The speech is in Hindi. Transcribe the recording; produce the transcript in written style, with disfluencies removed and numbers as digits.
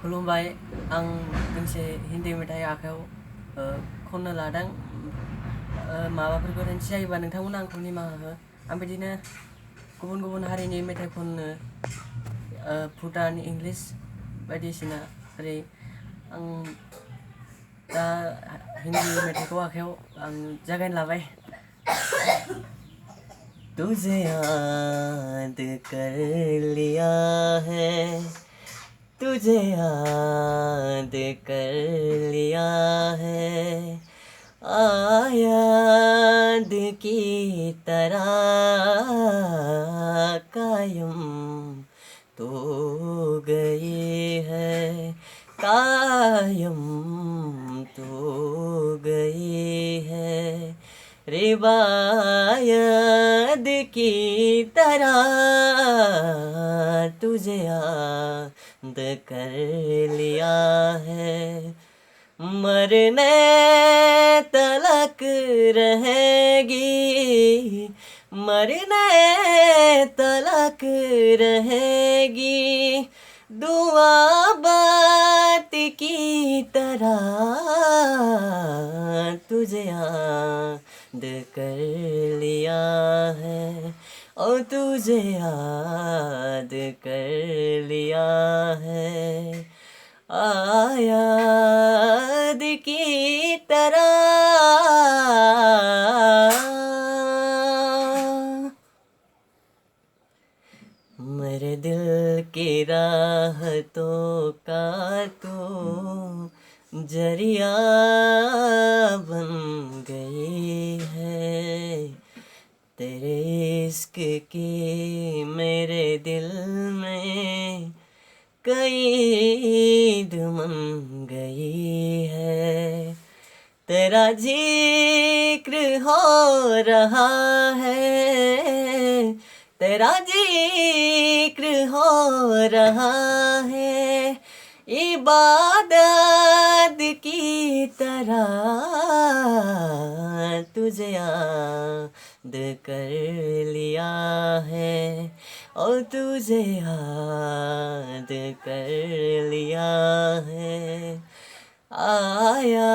खुलुमबाय आं दोंसे हिन्दी मेथाइ आखायाव खननो लादों माबाफोर गोरोन्थि जायोबा नोंथांमोना आंखौ निमाहा हो आं बिदिनो गुबुन गुबुन हारिनि मेथाइ खननो भुटान इंलिश बायदिसिना ओरै आं दा हिन्दी मेथाइखौ आखायाव आं जागायनो लाबाय तुझे याद कर लिया है तुझे याद कर लिया है याद की तरह कायम तो गई है कायम तो गई है रिवायत की तरह तुझे याद कर लिया है मरने तलक रहेगी मरने तलक रहेगी दुआ बात की तरह तुझे याद कर लिया है और तुझे याद कर लिया है याद की तरह मेरे दिल की राहतों का तो जरिया बन गई है तेरे इश्क की मेरे दिल में कैद मन गई है तेरा जिक्र हो रहा है तेरा जिक्र हो रहा है इबादत की तरह तुझे याद कर लिया है और तुझे याद कर लिया है आया